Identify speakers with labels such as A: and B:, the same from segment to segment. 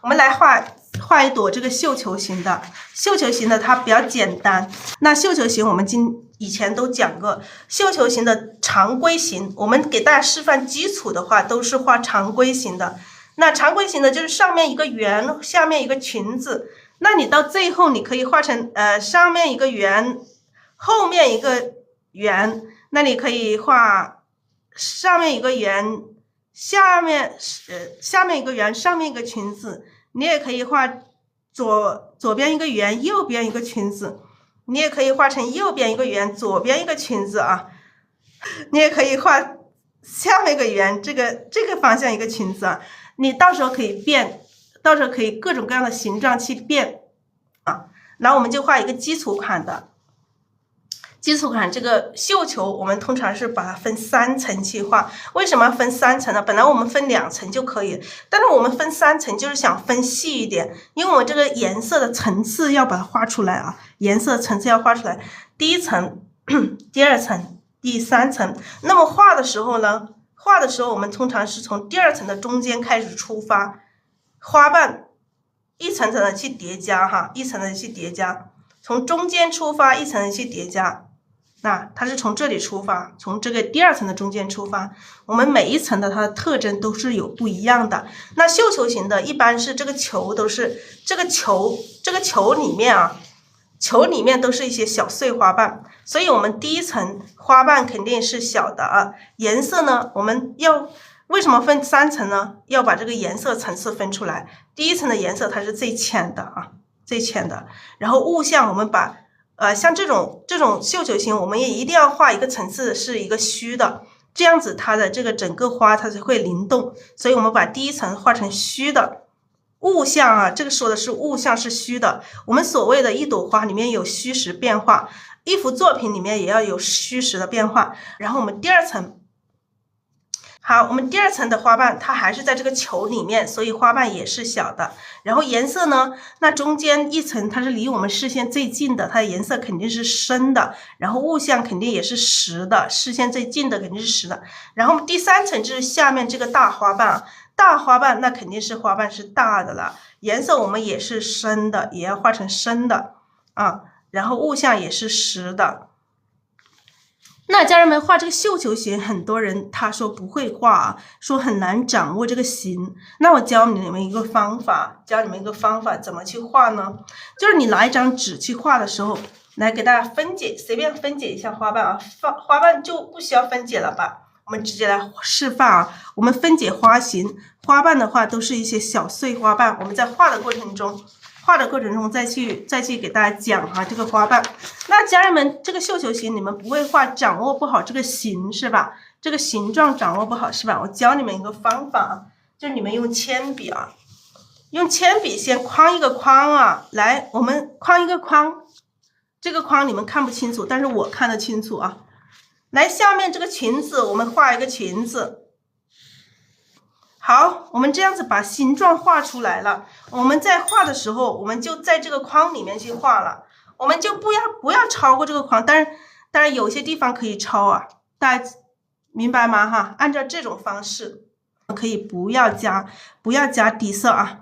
A: 我们来画一朵这个绣球形的，绣球形的它比较简单。那绣球形我们以前都讲过，绣球形的常规形，我们给大家示范基础的话都是画常规形的。那常规形的就是上面一个圆，下面一个裙子。那你到最后你可以画成上面一个圆，后面一个圆。那你可以画上面一个圆，下面一个圆，上面一个裙子。你也可以画左边一个圆，右边一个裙子。你也可以画成右边一个圆，左边一个裙子啊。你也可以画下面一个圆，这个方向一个裙子啊。你到时候可以变，到时候可以各种各样的形状去变啊。然后我们就画一个基础款的。基础款这个绣球，我们通常是把它分3层去画。为什么分3层呢？本来我们分2层就可以，但是我们分3层就是想分细一点，因为我们这个颜色的层次要把它画出来啊，颜色层次要画出来。第1层、第2层、第3层。那么画的时候呢，我们通常是从第2层的中间开始出发，花瓣一层层的去叠加哈，一层层的去叠加，从中间出发，一层层去叠加。那它是从这里出发，从这个第2层的中间出发。我们每一层的它的特征都是有不一样的。那绣球形的一般是这个球都是这个球里面啊，球里面都是一些小碎花瓣，所以我们第1层花瓣肯定是小的啊。颜色呢，我们为什么分3层呢？要把这个颜色层次分出来。第1层的颜色它是最浅的啊，最浅的。然后物象我们把像这种绣球形，我们也一定要画一个层次是一个虚的，这样子它的这个整个花它才会灵动。所以我们把第1层画成虚的。物象啊，这个说的是物象是虚的。我们所谓的一朵花里面有虚实变化，一幅作品里面也要有虚实的变化。然后我们第2层，好，我们第2层的花瓣它还是在这个球里面，所以花瓣也是小的。然后颜色呢，那中间1层它是离我们视线最近的，它的颜色肯定是深的。然后物象肯定也是实的，视线最近的肯定是实的。然后第3层就是下面这个大花瓣啊，大花瓣那肯定是花瓣是大的了，颜色我们也是深的，也要画成深的啊。然后物象也是实的。那家人们画这个绣球形，很多人他说不会画啊，说很难掌握这个形。那我教你们一个方法，怎么去画呢？就是你拿一张纸去画的时候，来给大家分解，随便分解一下花瓣啊，花瓣就不需要分解了吧？我们直接来示范啊。我们分解花形，花瓣的话都是一些小碎花瓣，我们在画的过程中再去给大家讲啊这个花瓣。那家人们，这个绣球形你们不会画，掌握不好这个形是吧？这个形状掌握不好是吧？我教你们一个方法啊，就是你们用铅笔啊，用铅笔先框一个框啊，来，我们框一个框，这个框你们看不清楚，但是我看得清楚啊。来，下面这个裙子，我们画一个裙子。好，我们这样子把形状画出来了。我们在画的时候，我们就在这个框里面去画了，我们就不要超过这个框，当然有些地方可以超啊，大家明白吗？哈，按照这种方式，可以不要加底色啊，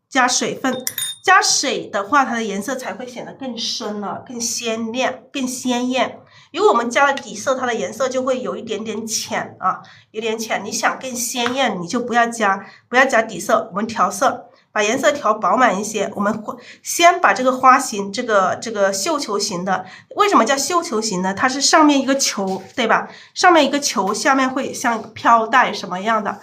A: 加水分。加水的话，它的颜色才会显得更深了，更鲜亮，更鲜艳。如果我们加了底色，它的颜色就会有一点点浅啊，有点浅。你想更鲜艳，你就不要加底色，我们调色，把颜色调饱满一些。我们先把这个花形，这个绣球形的，为什么叫绣球形呢？它是上面一个球，对吧？上面一个球，下面会像飘带什么样的？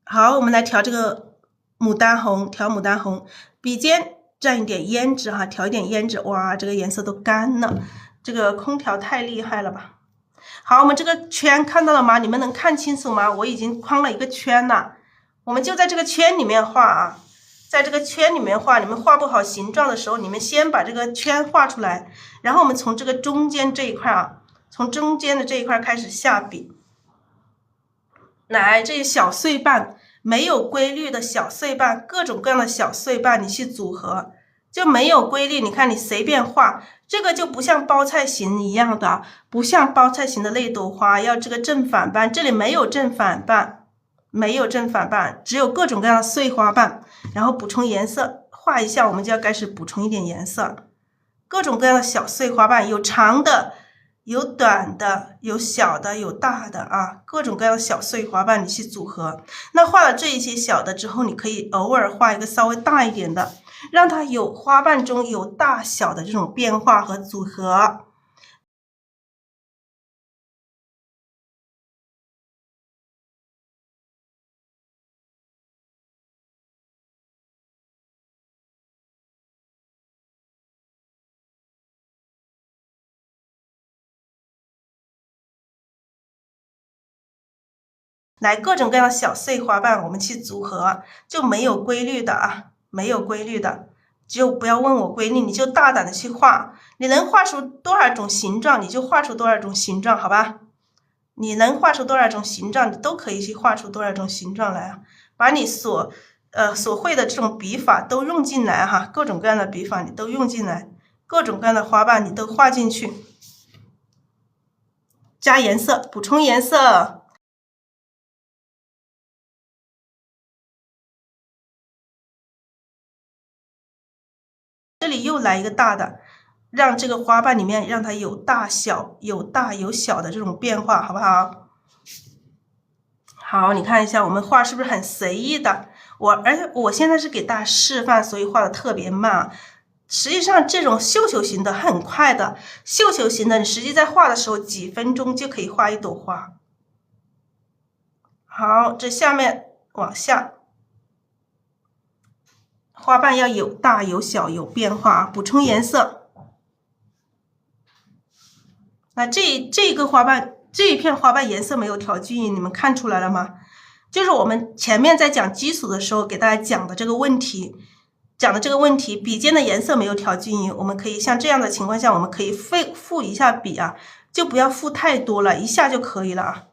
A: 好，我们来调这个牡丹红，调牡丹红，笔尖蘸一点胭脂哈，调一点胭脂，哇，这个颜色都干了，这个空调太厉害了吧！好，我们这个圈看到了吗？你们能看清楚吗？我已经框了一个圈了，我们就在这个圈里面画啊，在这个圈里面画。你们画不好形状的时候，你们先把这个圈画出来，然后我们从这个中间这一块啊，从中间的这一块开始下笔。来，这些小碎瓣，没有规律的小碎瓣，各种各样的小碎瓣，你去组合，就没有规律。你看，你随便画，这个就不像包菜形一样的，不像包菜形的那朵花要这个正反瓣，这里没有正反瓣，没有正反瓣，只有各种各样的碎花瓣。然后补充颜色，画一下，我们就要开始补充一点颜色，各种各样的小碎花瓣，有长的。有短的，有小的，有大的啊，各种各样的小碎花瓣你去组合。那画了这一些小的之后，你可以偶尔画一个稍微大一点的，让它有花瓣中有大小的这种变化和组合。来，各种各样的小碎花瓣，我们去组合，就没有规律的啊，没有规律的，就不要问我规律，你就大胆的去画，你能画出多少种形状，你就画出多少种形状，好吧？你能画出多少种形状，你都可以去画出多少种形状来啊！把你所会的这种笔法都用进来哈，各种各样的笔法你都用进来，各种各样的花瓣你都画进去，加颜色，补充颜色。这里又来一个大的，让这个花瓣里面让它有大小、有大有小的这种变化，好不好？好，你看一下我们画是不是很随意的？而且我现在是给大家示范，所以画的特别慢。实际上这种绣球型的很快的，绣球型的你实际在画的时候几分钟就可以画一朵花。好，这下面往下，花瓣要有大有小有变化，补充颜色。那这个花瓣这一片花瓣颜色没有调均匀，你们看出来了吗？就是我们前面在讲基础的时候给大家讲的这个问题，笔尖的颜色没有调均匀，我们可以像这样的情况下，我们可以复一下笔啊，就不要复太多了，一下就可以了啊。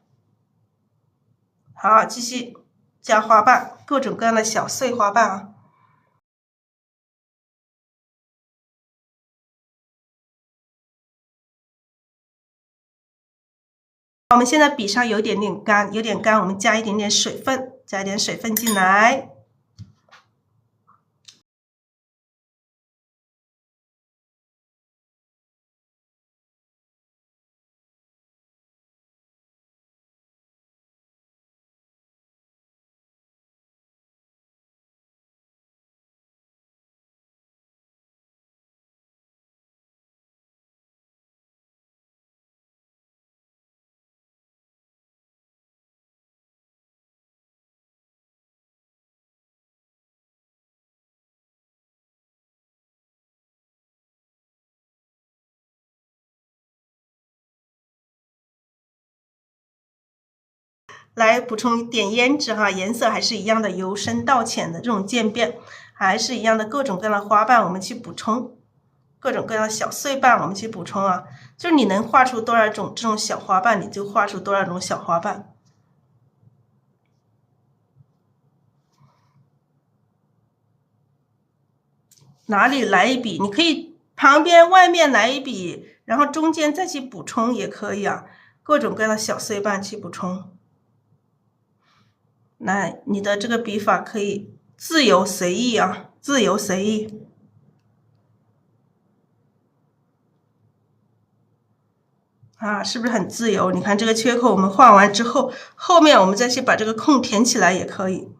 A: 好，继续加花瓣，各种各样的小碎花瓣啊。我们现在笔上有点干，我们加一点点水分，进来。来补充一点胭脂哈，颜色还是一样的，由深到浅的这种渐变，还是一样的，各种各样的花瓣我们去补充，各种各样的小碎瓣我们去补充啊，就是你能画出多少种这种小花瓣，你就画出多少种小花瓣。哪里来一笔，你可以旁边外面来一笔，然后中间再去补充也可以啊，各种各样的小碎瓣去补充。来，你的这个笔法可以自由随意啊，自由随意。啊，是不是很自由？你看这个缺口我们画完之后，后面我们再去把这个空填起来也可以。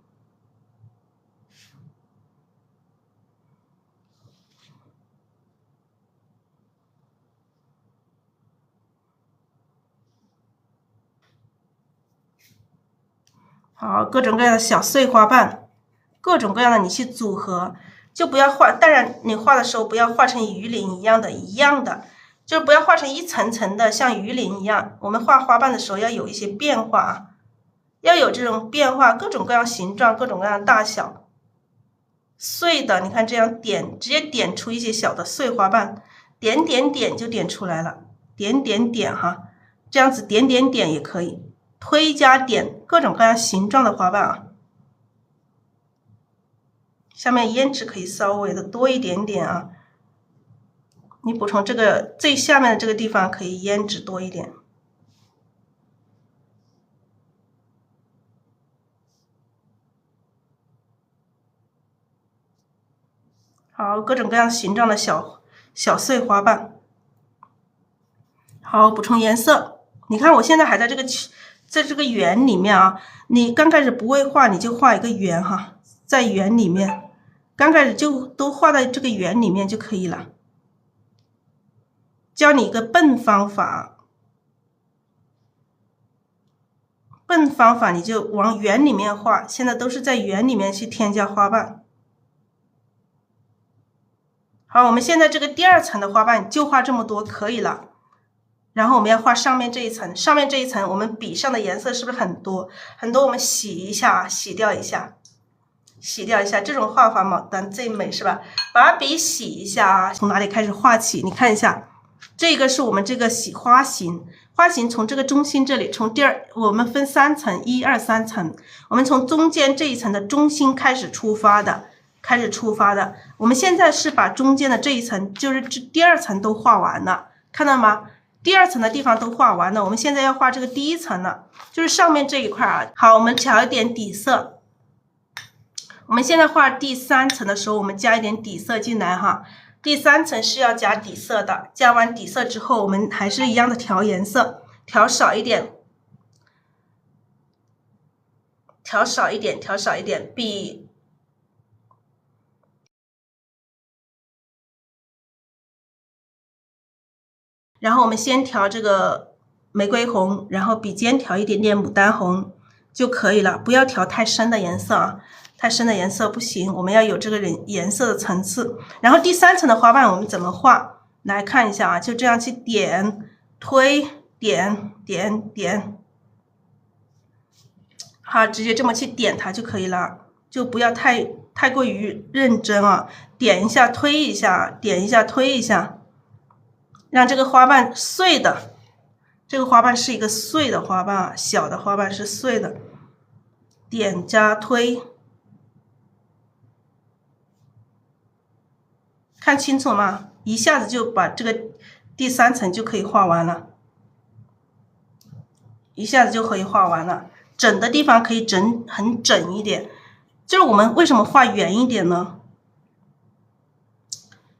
A: 好，各种各样的小碎花瓣，各种各样的你去组合，就不要画，当然你画的时候不要画成鱼鳞一样的，就是不要画成一层层的像鱼鳞一样。我们画花瓣的时候要有一些变化，要有这种变化，各种各样形状，各种各样大小。碎的，你看这样点，直接点出一些小的碎花瓣，点点点就点出来了，点点点哈，这样子点点点也可以，推加点，各种各样形状的花瓣啊。下面胭脂可以稍微的多一点点啊，你补充这个最下面的这个地方可以胭脂多一点。好，各种各样形状的小碎花瓣。好，补充颜色。你看我现在还在这个圆里面啊，你刚开始不会画，你就画一个圆哈，在圆里面，刚开始就都画在这个圆里面就可以了。教你一个笨方法，笨方法你就往圆里面画，现在都是在圆里面去添加花瓣。好，我们现在这个第二层的花瓣就画这么多可以了。然后我们要画上面这一层，上面这一层我们笔上的颜色是不是很多？很多我们洗一下，洗掉一下，这种画法牡丹最美是吧？把笔洗一下啊，从哪里开始画起？你看一下，这个是我们这个花形，花形从这个中心这里，我们分3层，1、2、3层，我们从中间这一层的中心开始出发的。我们现在是把中间的这一层，就是第2层都画完了，看到吗？第2层的地方都画完了，我们现在要画这个第1层了，就是上面这一块啊。好，我们调一点底色。我们现在画第3层的时候，我们加一点底色进来哈。第3层是要加底色的，加完底色之后，我们还是一样的调颜色，调少一点，比。然后我们先调这个玫瑰红，然后笔尖调一点点牡丹红就可以了，不要调太深的颜色啊，太深的颜色不行，我们要有这个颜色的层次。然后第3层的花瓣我们怎么画？来看一下啊，就这样去点、推、点、好，直接这么去点它就可以了，就不要太过于认真啊，点一下、推一下，点一下、推一下。让这个花瓣碎的，这个花瓣是一个碎的花瓣啊，小的花瓣是碎的，点加推，看清楚吗？一下子就把这个第3层就可以画完了，整的地方可以很整一点，就是我们为什么画圆一点呢？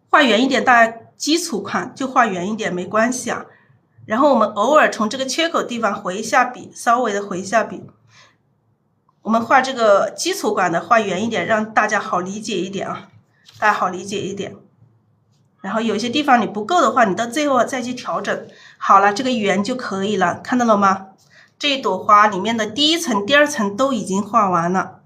A: 画圆一点，大家基础款就画圆一点没关系啊。然后我们偶尔从这个缺口地方回一下笔，稍微的回一下笔。我们画这个基础款的画圆一点，让大家好理解一点啊，然后有些地方你不够的话，你到最后再去调整。好了，这个圆就可以了，看到了吗？这一朵花里面的第1层、第2层都已经画完了。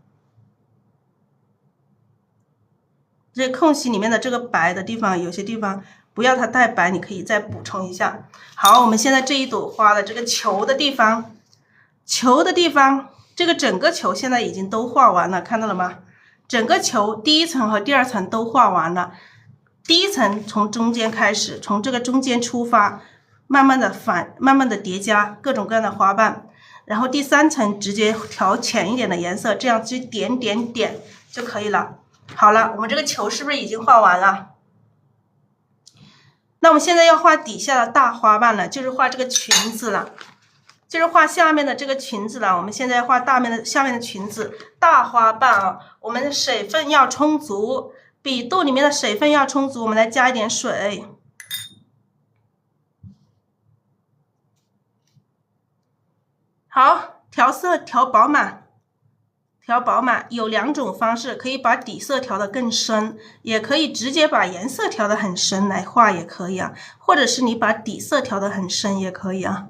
A: 这空隙里面的这个白的地方，有些地方不要它太白，你可以再补充一下。好，我们现在这一朵花的这个球的地方，这个整个球现在已经都画完了，看到了吗？整个球第1层和第2层都画完了。第1层从中间开始，从这个中间出发，慢慢的叠加各种各样的花瓣，然后第3层直接调浅一点的颜色，这样去点就可以了。好了，我们这个球是不是已经画完了？那我们现在要画底下的大花瓣了，就是画这个裙子了，就是画下面的这个裙子了。我们现在要画下面的裙子，大花瓣啊，我们的水分要充足，笔肚里面的水分要充足，我们来加一点水。好，调色调饱满。有2种方式，可以把底色调得更深，也可以直接把颜色调得很深来画也可以啊，或者是你把底色调得很深也可以啊。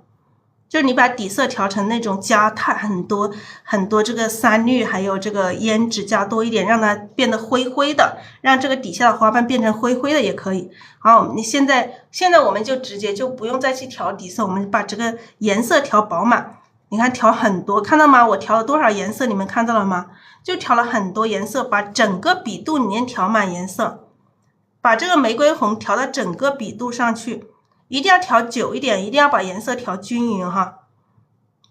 A: 就是你把底色调成那种加很多这个三绿还有这个胭脂加多一点，让它变得灰灰的，让这个底下的花瓣变成灰灰的也可以。好，你现在我们就直接就不用再去调底色，我们把这个颜色调饱满。你看调很多，看到吗？我调了多少颜色？你们看到了吗？就调了很多颜色，把整个笔肚里面调满颜色，把这个玫瑰红调到整个笔肚上去。一定要调久一点，一定要把颜色调均匀哈，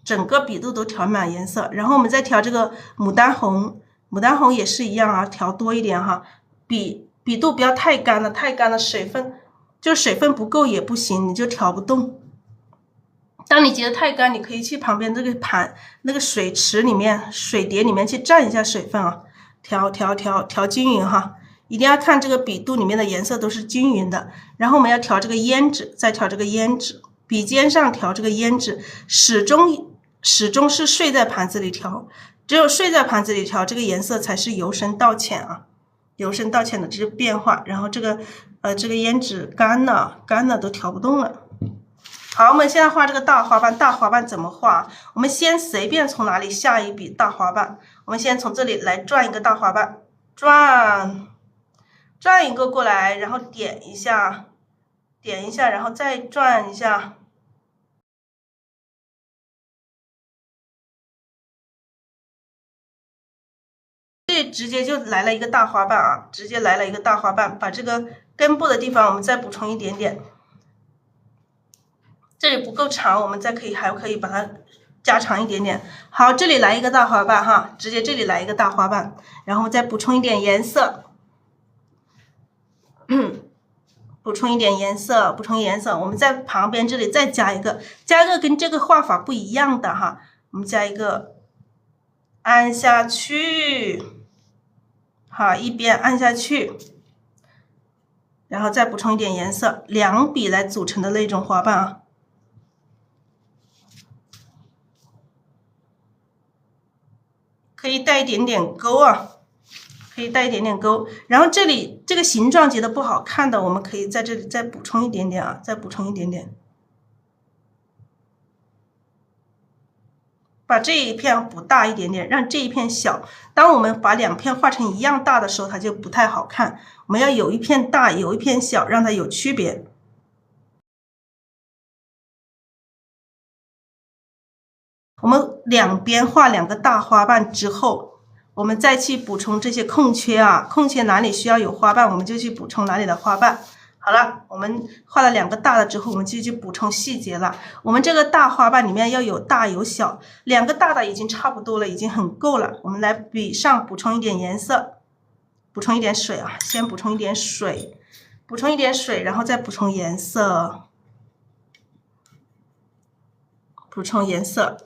A: 整个笔肚都调满颜色。然后我们再调这个牡丹红，牡丹红也是一样啊，调多一点哈，笔肚不要太干了，太干了水分不够也不行，你就调不动。当你觉得太干，你可以去旁边这个那个水池里面、水碟里面去蘸一下水分啊，调均匀哈。一定要看这个笔肚里面的颜色都是均匀的，然后我们要调这个胭脂，再调这个胭脂，笔尖上调这个胭脂，始终是睡在盘子里调，只有睡在盘子里调，这个颜色才是由深到浅啊，由深到浅的这个变化。然后这个胭脂干了都调不动了。好，我们现在画这个大花瓣，大花瓣怎么画？我们先随便从哪里下一笔大花瓣，我们先从这里来转一个大花瓣，转一个过来，然后点一下，然后再转一下。这直接就来了一个大花瓣啊，直接来了一个大花瓣。把这个根部的地方我们再补充一点点，这里不够长，我们还可以把它加长一点点。好，这里来一个大花瓣哈，直接这里来一个大花瓣，然后再补充一点颜色。补充一点颜色，我们在旁边这里再加一个跟这个画法不一样的哈，我们加一个按下去，好，一边按下去，然后再补充一点颜色，两笔来组成的那种花瓣啊，可以带一点点勾啊。可以带一点点勾，然后这里这个形状觉得不好看的，我们可以在这里再补充一点点啊，再补充一点点，把这一片补大一点点，让这一片小。当我们把两片画成一样大的时候，它就不太好看。我们要有一片大，有一片小，让它有区别。我们两边画两个大花瓣之后，我们再去补充这些空缺啊，空缺哪里需要有花瓣，我们就去补充哪里的花瓣。好了，我们画了两个大的之后，我们就去补充细节了。我们这个大花瓣里面要有大有小，两个大的已经差不多了，已经很够了。我们来笔上补充一点颜色，补充一点水啊，先补充一点水，然后再补充颜色，补充颜色。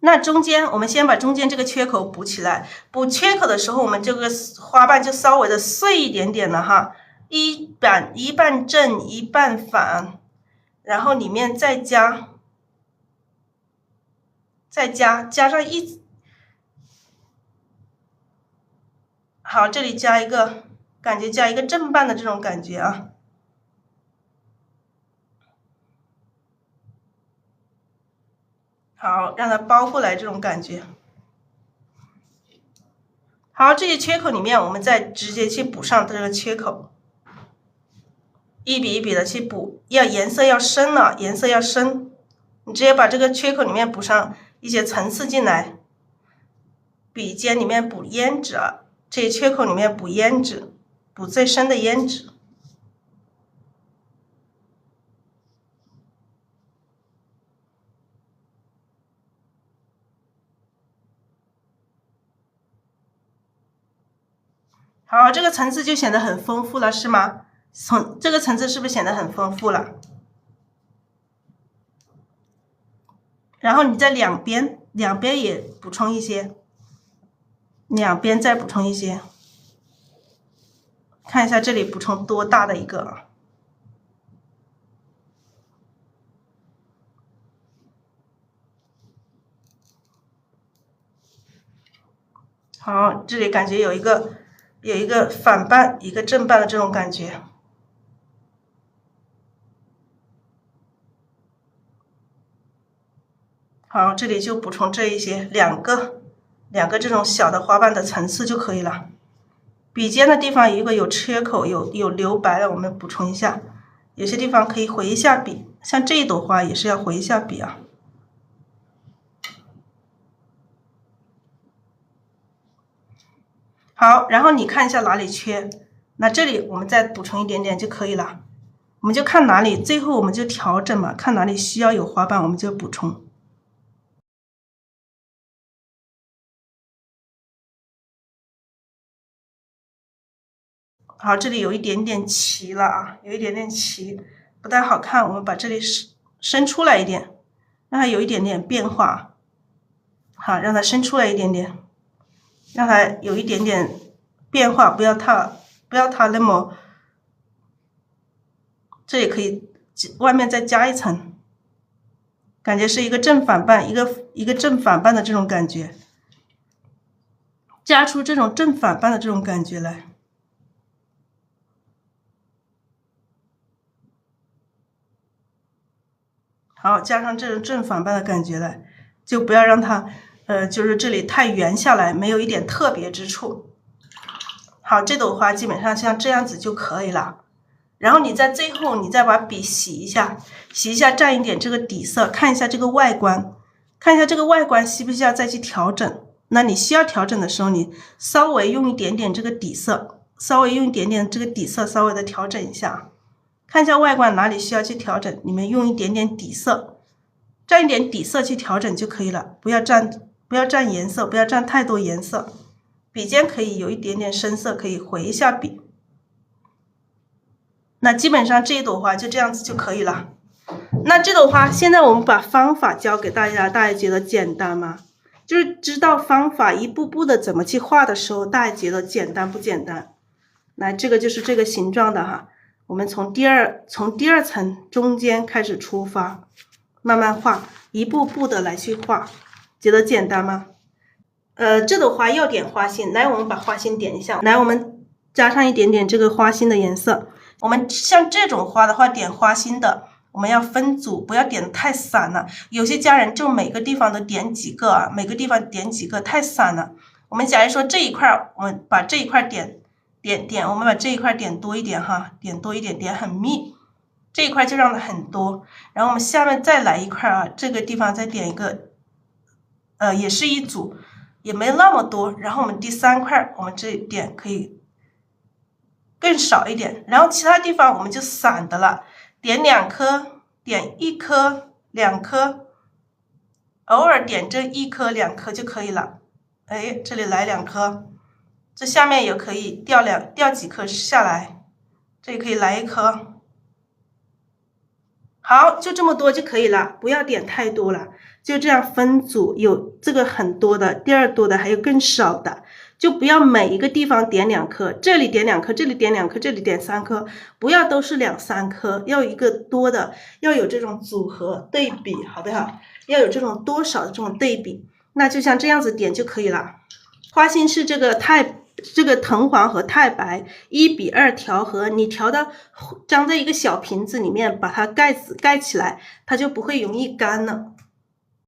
A: 那中间我们先把中间这个缺口补起来，补缺口的时候，我们这个花瓣就稍微的碎一点点了哈，一半正一半反，然后里面再加上好，这里加一个感觉，加一个正半的这种感觉啊。好，让它包过来这种感觉。好，这些缺口里面，我们再直接去补上这个缺口，一笔一笔的去补，颜色要深了，颜色要深。你直接把这个缺口里面补上一些层次进来，笔尖里面补胭脂啊，这些缺口里面补胭脂，补最深的胭脂。好，这个层次就显得很丰富了，是吗？这个层次是不是显得很丰富了？然后你在两边也补充一些，两边再补充一些，看一下这里补充多大的一个。好，这里感觉有一个反半，一个正半的这种感觉。好，这里就补充这一些两个这种小的花瓣的层次就可以了。笔尖的地方如果有缺口有留白的，我们补充一下。有些地方可以回一下笔，像这一朵花也是要回一下笔啊。好，然后你看一下哪里缺，那这里我们再补充一点点就可以了。我们就看哪里，最后我们就调整嘛，看哪里需要有花瓣我们就补充。好，这里有一点点齐了啊，有一点点齐，不太好看。我们把这里伸出来一点，让它有一点点变化。好，让它伸出来一点点，让它有一点点变化，不要它那么。这也可以外面再加一层，感觉是一个正反半，一个正反半的这种感觉，加出这种正反半的这种感觉来。好，加上这种正反半的感觉来，就不要让它就是这里太圆下来，没有一点特别之处。好，这朵花基本上像这样子就可以了。然后你在最后你再把笔洗一下，蘸一点这个底色，看一下这个外观，需不需要再去调整。那你需要调整的时候，你稍微用一点点这个底色，稍微的调整一下。看一下外观哪里需要去调整，你们用一点点底色，蘸一点底色去调整就可以了，不要蘸颜色，不要蘸太多颜色。笔尖可以有一点点深色，可以回一下笔。那基本上这一朵花就这样子就可以了。那这朵花现在我们把方法教给大家，大家觉得简单吗？就是知道方法一步步的怎么去画的时候，大家觉得简单不简单？来，这个就是这个形状的哈。我们从第二层中间开始出发，慢慢画，一步步的来去画，觉得简单吗？这朵花要点花心，来，我们把花心点一下，来，我们加上一点点这个花心的颜色。我们像这种花的话，点花心的，我们要分组，不要点的太散了。有些家人就每个地方都点几个啊，太散了。我们假如说这一块，我们把这一块点，我们把这一块点多一点哈，点很密，这一块就让它很多。然后我们下面再来一块啊，这个地方再点一个，也是一组，也没那么多。然后我们第三块，我们这一点可以更少一点，然后其他地方我们就散的了，点2颗，点1颗、2颗，偶尔点这1颗、2颗就可以了。哎，这里来2颗，这下面也可以掉几颗下来，这里可以来1颗。好，就这么多就可以了，不要点太多了，就这样分组，有这个很多的，第二多的，还有更少的。就不要每一个地方点2颗，这里点2颗，这里点2颗，这里点3颗，不要都是2、3颗，要一个多的，要有这种组合对比，好不好？要有这种多少的这种对比，那就像这样子点就可以了。花心是这个藤黄和太白1:2调和，你调到装在一个小瓶子里面，把它盖起来，它就不会容易干了。